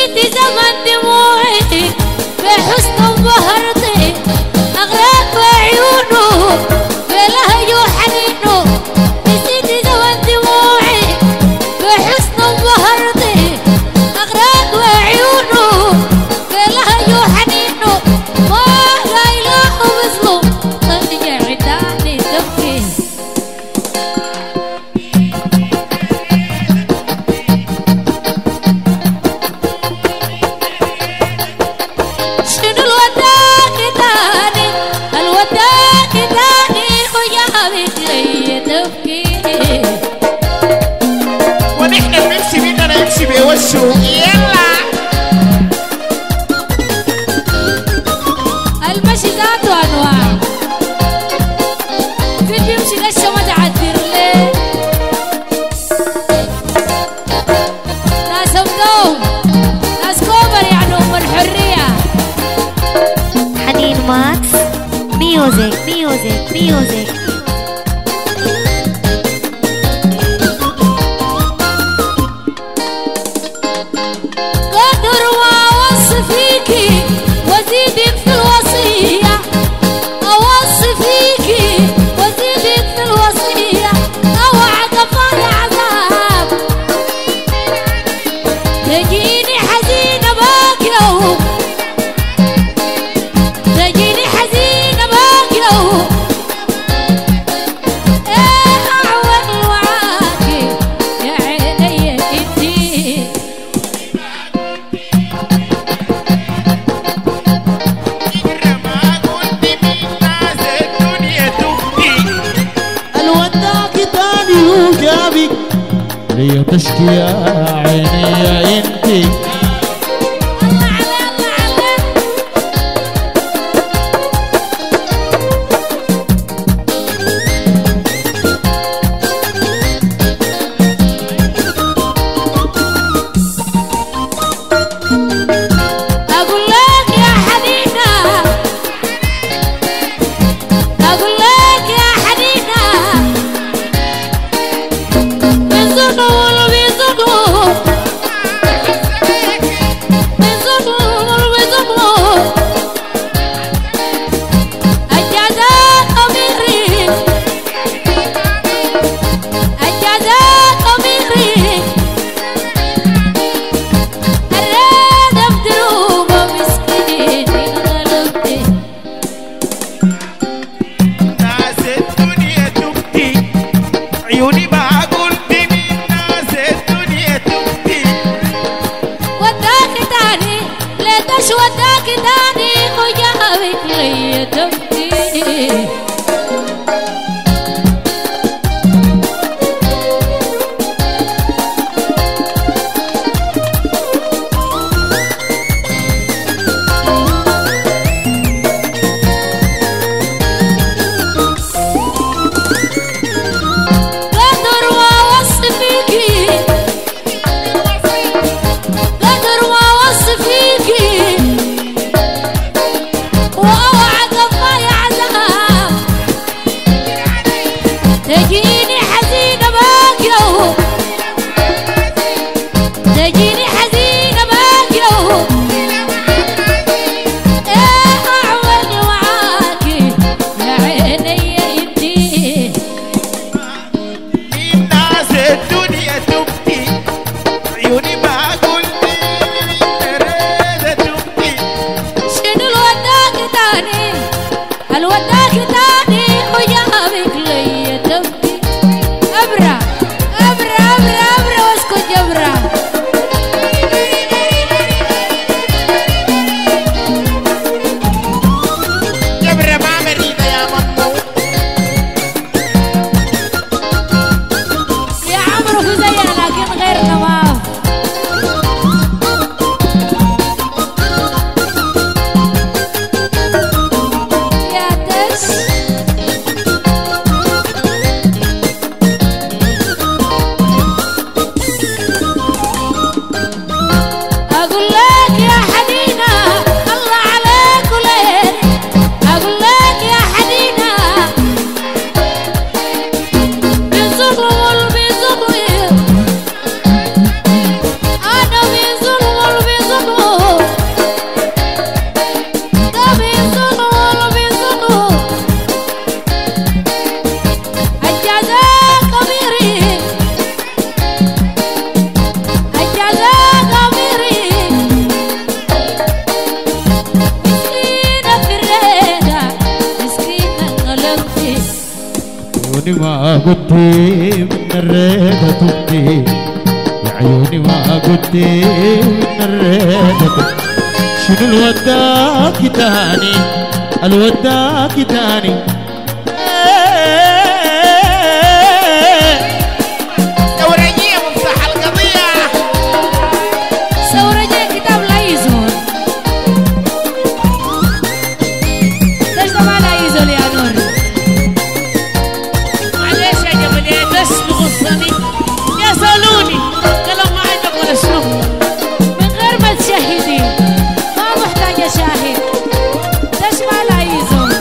نسيتي زمن دموعي بحسن وبهرتي أغراق وعيونه بلهج وحنينه نسيتي زمن دموعي بحسن وبهرتي أغراق وعيونه بلهج وحنينه ما لا إله مثله طلع عداني تبكي ونحن بنمشي بدنا نمشي بوشه يلا المشي ذاته انواع في بيمشي لسه ما تعدر ليه ناس مقوم ناس كوبر يعني ام الحريه حنين ماكس ميوزك ميوزك ميوزك قدر واوصفيكي وازيدك في الوصيه اوصفيكي وازيدك في الوصيه اوعد افضل عذاب تجيني حزينه باكيه تجيني حزينه باكيه ايه اعول وعاكي يا عيني انتي الوداك تاني وجابك ليه تشكي يا عيني يا انتي الله على الله على أقول لك يا حنينة أقول لك يا حنينة بيزنوا بيزنوا بيزنوا بيزنوا أجازات أميري أجازات أميري الراد بدروبه مسكين انغلبتي ناس الدنيا تبكي عيوني ما قلت من ناس الدنيا تبكي وداك تاني ليتش وداك تاني وجابك لي تبكي قدر واوصفيكي قدر واوصفيكي واوعد الله عذاب ما قلتي من الريدة تبتي، يا عيوني ما قلتي من الريدة. شنو الوداك تاني الوداك تاني؟ ثورجية مفتاح القضية. ثورجية كتاب لا يزول. ليش ما لا يزول يا نور؟ معلش يا جبل يا بس تغصني يا سالوني كلام ما عندك ولا شنو. من غير ما تشهدي ما محتاجة شاهد. ليش ما لا يزول؟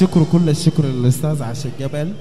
الشكر كل الشكر للاستاذ عاشق جبل.